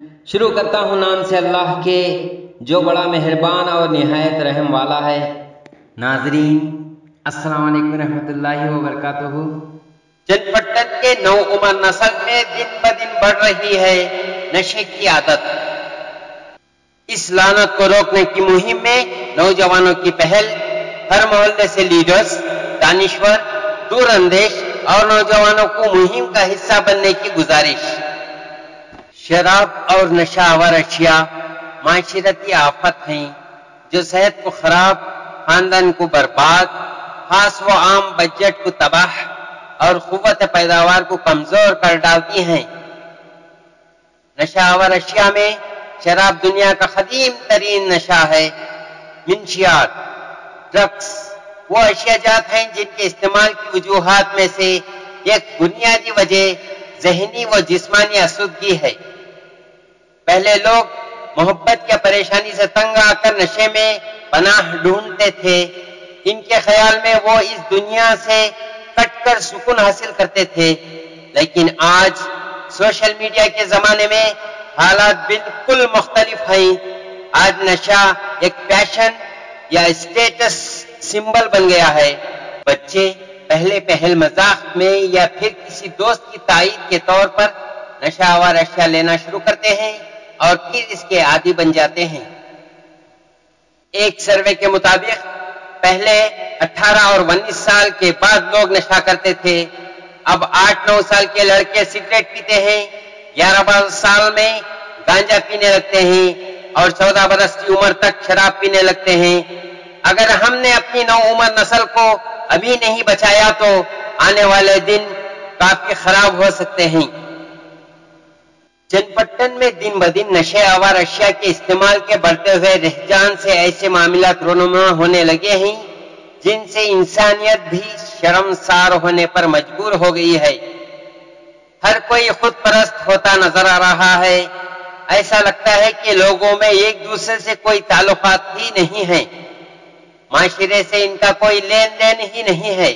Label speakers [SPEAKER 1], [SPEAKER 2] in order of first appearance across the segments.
[SPEAKER 1] شروع کرتا ہوں نام سے اللہ کے جو بڑا مہربان اور نہایت رحم والا ہے۔ ناظرین السلام علیکم ورحمۃ اللہ وبرکاتہ۔
[SPEAKER 2] چند پٹن کے نو عمر نسل میں دن بدن بڑھ رہی ہے نشے کی عادت۔ اس لعنت کو روکنے کی مہم میں نوجوانوں کی پہل، ہر محلے سے لیڈرز، دانشور، دور اندیش اور نوجوانوں کو مہم کا حصہ بننے کی گزارش۔ شراب اور نشہ آور اشیاء معاشرتی آفت ہیں جو صحت کو خراب، خاندان کو برباد، خاص و عام بجٹ کو تباہ اور قوت پیداوار کو کمزور کر ڈالتی ہیں۔ نشہ آور اشیاء میں شراب دنیا کا قدیم ترین نشہ ہے۔ منشیات، ڈرگس وہ اشیاء جات ہیں جن کے استعمال کی وجوہات میں سے ایک بنیادی وجہ ذہنی و جسمانی آسودگی ہے۔ پہلے لوگ محبت یا پریشانی سے تنگ آ کر نشے میں پناہ ڈھونڈتے تھے۔ ان کے خیال میں وہ اس دنیا سے کٹ کر سکون حاصل کرتے تھے، لیکن آج سوشل میڈیا کے زمانے میں حالات بالکل مختلف ہیں۔ آج نشہ ایک پیشن یا اسٹیٹس سمبل بن گیا ہے۔ بچے پہل مذاق میں یا پھر کسی دوست کی تائید کے طور پر نشہ آور اشیاء لینا شروع کرتے ہیں اور پھر اس کے عادی بن جاتے ہیں۔ ایک سروے کے مطابق پہلے 18 اور 19 سال کے بعد لوگ نشہ کرتے تھے، اب 8-9 سال کے لڑکے سگریٹ پیتے ہیں، 11 سال میں گانجا پینے لگتے ہیں اور 14 برس کی عمر تک شراب پینے لگتے ہیں۔ اگر ہم نے اپنی نو عمر نسل کو ابھی نہیں بچایا تو آنے والے دن کافی خراب ہو سکتے ہیں۔ چند پٹن میں دن بدن نشے آور اشیاء کے استعمال کے بڑھتے ہوئے رجحان سے ایسے معاملات رونما ہونے لگے ہیں جن سے انسانیت بھی شرمسار ہونے پر مجبور ہو گئی ہے۔ ہر کوئی خود پرست ہوتا نظر آ رہا ہے۔ ایسا لگتا ہے کہ لوگوں میں ایک دوسرے سے کوئی تعلقات ہی نہیں ہیں، معاشرے سے ان کا کوئی لین دین ہی نہیں ہے۔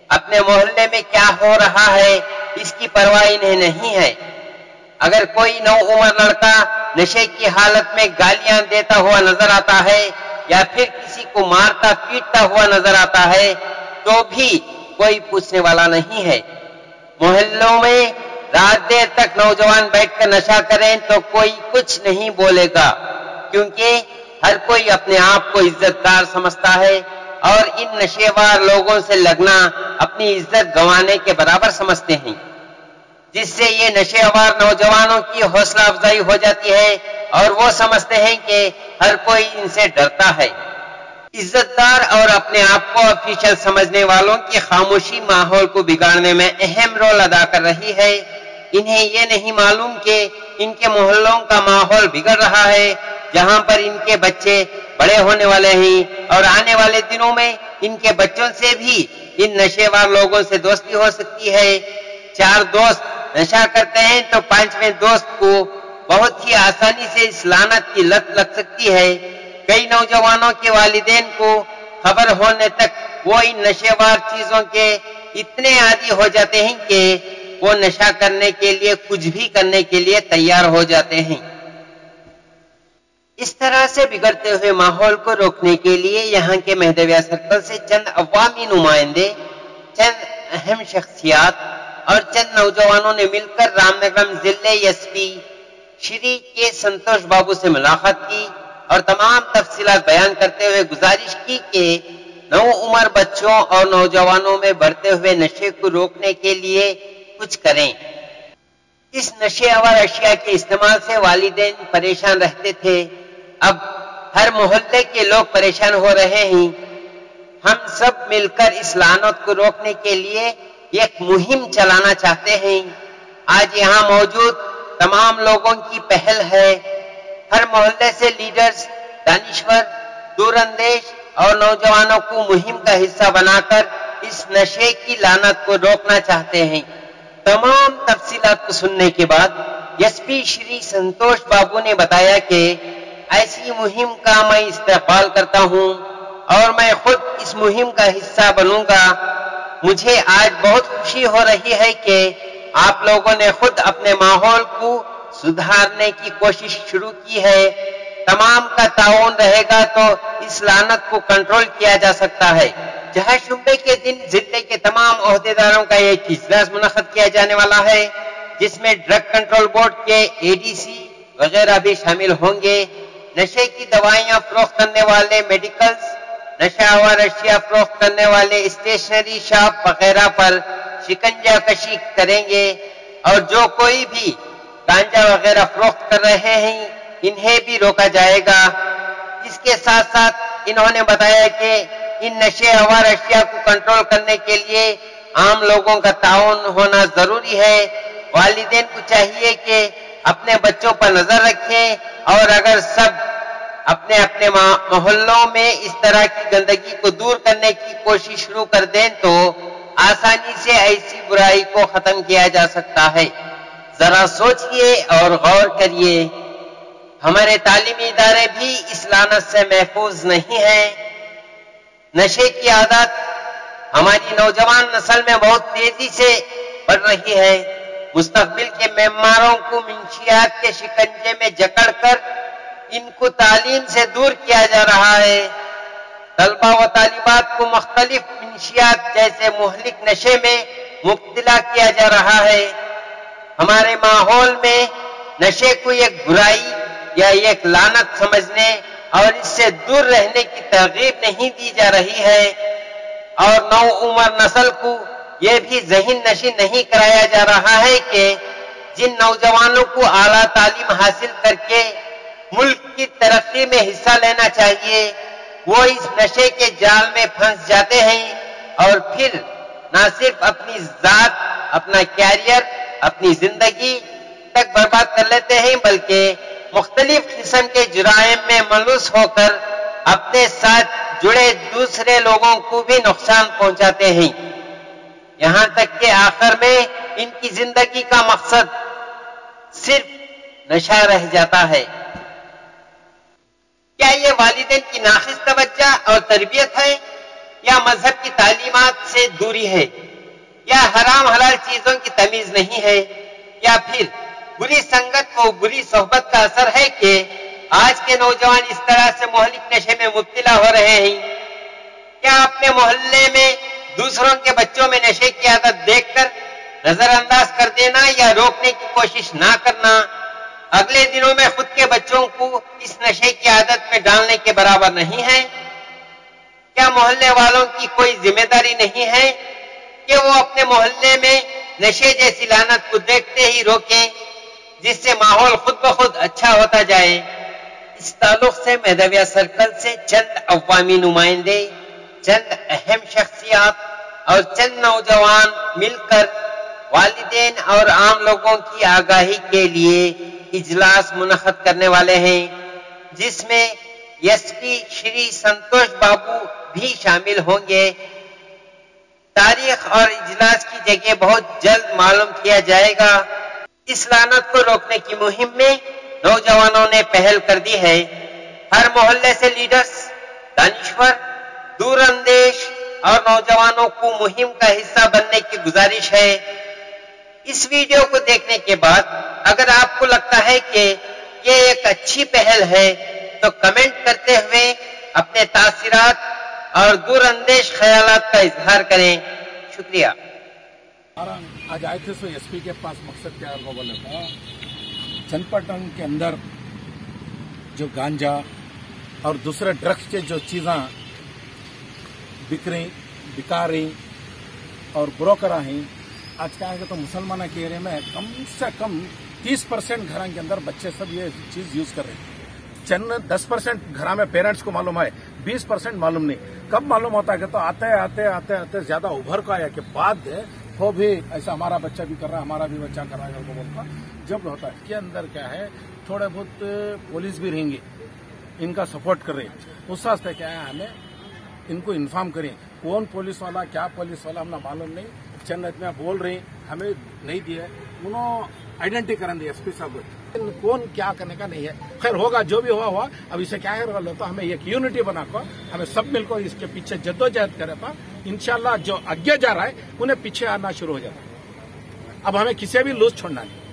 [SPEAKER 2] اپنے محلے میں کیا ہو رہا ہے اس کی پرواہ انہیں نہیں ہے۔ اگر کوئی نو عمر لڑکا نشے کی حالت میں گالیاں دیتا ہوا نظر آتا ہے یا پھر کسی کو مارتا پیٹتا ہوا نظر آتا ہے تو بھی کوئی پوچھنے والا نہیں ہے۔ محلوں میں رات دیر تک نوجوان بیٹھ کر نشہ کریں تو کوئی کچھ نہیں بولے گا، کیونکہ ہر کوئی اپنے آپ کو عزت دار سمجھتا ہے اور ان نشیوار لوگوں سے لگنا اپنی عزت گنوانے کے برابر سمجھتے ہیں، جس سے یہ نشے آور نوجوانوں کی حوصلہ افزائی ہو جاتی ہے اور وہ سمجھتے ہیں کہ ہر کوئی ان سے ڈرتا ہے۔ عزت دار اور اپنے آپ کو آفیشل سمجھنے والوں کی خاموشی ماحول کو بگاڑنے میں اہم رول ادا کر رہی ہے۔ انہیں یہ نہیں معلوم کہ ان کے محلوں کا ماحول بگڑ رہا ہے، جہاں پر ان کے بچے بڑے ہونے والے ہیں اور آنے والے دنوں میں ان کے بچوں سے بھی ان نشیوار لوگوں سے دوستی ہو سکتی ہے۔ 4 دوست نشہ کرتے ہیں تو 5ویں دوست کو بہت ہی آسانی سے اس لعنت کی لت لگ سکتی ہے۔ کئی نوجوانوں کے والدین کو خبر ہونے تک وہ ان نشیوار چیزوں کے اتنے عادی ہو جاتے ہیں کہ وہ نشہ کرنے کے لیے کچھ بھی کرنے کے لیے تیار ہو جاتے ہیں۔ اس طرح سے بگڑتے ہوئے ماحول کو روکنے کے لیے یہاں کے مہدویہ سرکل سے چند عوامی نمائندے، چند اہم شخصیات اور چند نوجوانوں نے مل کر رام نگرم ضلع ایس پی شری کے سنتوش بابو سے ملاقات کی اور تمام تفصیلات بیان کرتے ہوئے گزارش کی کہ نو عمر بچوں اور نوجوانوں میں بڑھتے ہوئے نشے کو روکنے کے لیے کچھ کریں۔ اس نشے آور اشیاء کے استعمال سے والدین پریشان رہتے تھے، اب ہر محلے کے لوگ پریشان ہو رہے ہیں۔ ہم سب مل کر اس لعنت کو روکنے کے لیے ایک مہم چلانا چاہتے ہیں۔ آج یہاں موجود تمام لوگوں کی پہل ہے۔ ہر محلے سے لیڈرز، دانشور، دور اندیش اور نوجوانوں کو مہم کا حصہ بنا کر اس نشے کی لعنت کو روکنا چاہتے ہیں۔ تمام تفصیلات کو سننے کے بعد ایس پی شری سنتوش بابو نے بتایا کہ ایسی مہم کا میں استقبال کرتا ہوں اور میں خود اس مہم کا حصہ بنوں گا۔ مجھے آج بہت خوشی ہو رہی ہے کہ آپ لوگوں نے خود اپنے ماحول کو सुधारने की कोशिश शुरू की है। तमाम का ताउन रहेगा तो इस लानत को कंट्रोल किया जा सकता है। जहां शुबे के दिन जिले के तमाम ओहदेदारों का एक इजलास मुनक्कद किया जाने वाला है, जिसमें ड्रग कंट्रोल बोर्ड के एडीसी वगैरह भी शामिल होंगे। नशे की दवाइयां फरोख्त करने वाले मेडिकल्स, नशा और अशिया फरोख्त करने वाले स्टेशनरी शॉप वगैरह पर शिकंजा कशी करेंगे और जो कोई भी गांजा वगैरह फरोख्त कर रहे हैं इन्हें भी रोका जाएगा। इसके साथ साथ इन्होंने बताया कि इन नशे और अशिया को कंट्रोल करने के लिए आम लोगों का ताउन होना जरूरी है। वालिदैन को चाहिए कि अपने बच्चों पर नजर रखें और अगर सब अपने अपने मोहल्लों में इस तरह की गंदगी को दूर करने की कोशिश शुरू कर दें तो आसानी से ऐसी बुराई को खत्म किया जा सकता है। जरा सोचिए और गौर करिए, हमारे तालीमी इदारे भी इस लानत से महफूज नहीं है। नशे की आदत हमारी नौजवान नस्ल में बहुत तेजी से बढ़ रही है। मुस्तकबिल के मेम्मारों को मुंशियात के शिकंजे में जकड़कर इनको तालीम से दूर किया जा रहा है। तलबा व तालिबात को मुख्तलिफ मुंशियात जैसे मुहलिक नशे में मुब्तला किया जा रहा है। हमारे माहौल में नशे को एक बुराई या एक लानत समझने और इससे दूर रहने की तरगीब नहीं दी जा रही है और नौ उम्र नस्ल को यह भी ज़हन नशी नहीं कराया जा रहा है कि जिन नौजवानों को आला तालीम हासिल करके मुल्क की तरक्की में हिस्सा लेना चाहिए वो इस नशे के जाल में फंस जाते हैं और फिर न सिर्फ अपनी जात, अपना कैरियर, अपनी जिंदगी तक बर्बाद कर लेते हैं बल्कि मुख्तलिफ किस्म के जुराइम में मलूस होकर अपने साथ जुड़े दूसरे लोगों को भी नुकसान पहुंचाते हैं। यहां तक कि आखिर में इनकी जिंदगी का मकसद सिर्फ नशा रह जाता है। क्या ये वालिदैन की नाक़िस तवज्जो और तरबियत है या मजहब की तालीमात से दूरी है या हराम हलाल चीजों की तमीज नहीं है या फिर बुरी संगत व बुरी सोहबत का असर है कि आज के नौजवान इस तरह से मोहलिक नशे में मुब्तला हो रहे हैं? क्या अपने मोहल्ले में दूसरों के बच्चों में नशे की आदत देखकर नजरअंदाज कर देना या रोकने की कोशिश ना करना अगले दिनों में खुद के बच्चों को इस नशे की आदत में डालने के बराबर नहीं है? क्या मोहल्ले वालों की कोई जिम्मेदारी नहीं है कि वो अपने मोहल्ले में नशे जैसी लानत को देखते ही रोकें, जिससे माहौल खुद ब खुद अच्छा होता जाए? इस ताल्लुक से मेहदविया सर्कल से चंद अवामी नुमाइंदे, चंद अहम शख्सियात और चंद नौजवान मिलकर वालिदैन और आम लोगों की आगाही के लिए इजलास मुनक्कद करने वाले हैं, जिसमें एसपी श्री संतोष बाबू भी शामिल होंगे। तारीख और इजलास की जगह बहुत जल्द मालूम किया जाएगा। इस लानत को रोकने की मुहिम में नौजवानों ने पहल कर दी है। हर मोहल्ले से लीडर्स, दानिश्वर, दूरअंदेश और नौजवानों को मुहिम का हिस्सा बनने की गुजारिश है। इस वीडियो को देखने के बाद अगर आपको लगता है कि ये एक अच्छी पहल है तो कमेंट करते हुए अपने तासीरात और दूरअंदेश ख्यालात का इजहार करें। शुक्रिया।
[SPEAKER 3] आज आए थे सो एसपी के पास मकसद क्या वो बोला था, चंदपटन के अंदर जो गांजा और दूसरे ड्रग्स के जो चीज़ें बिका रही और ब्रोकर हैं, आज क्या है तो मुसलमान के एरिया में कम से कम 30% घरों के अंदर बच्चे सब ये चीज यूज कर रहे हैं। 10% घर में पेरेंट्स को मालूम है, 20% मालूम नहीं। कब मालूम होता है कि तो आते आते ज्यादा उभर का आया कि बाद वो भी ऐसा हमारा बच्चा भी कर रहा है, हमारा भी बच्चा कर रहा है बोलता जब होता है। इसके अंदर क्या है, थोड़े बहुत पुलिस भी रहेंगे, इनका सपोर्ट कर रहे हैं। उस वास्ते क्या है, हमें इनको इन्फॉर्म करें कौन पुलिस वाला क्या पुलिस वाला हमें मालूम नहीं। चंद में बोल रहे हमें नहीं दिया, उन्होंने आइडेंटिटी करन दिया एसपी साहब कौन क्या करने का नहीं है। खैर होगा, जो भी हुआ। अब इसे क्या है तो हमें एक यूनिटी बनाकर हमें सब मिलकर इसके पीछे जद्दोजहद करे था। इंशाल्लाह जो आगे जा रहा है उन्हें पीछे आना शुरू हो जाता है। अब हमें किसी भी लूज छोड़ना नहीं।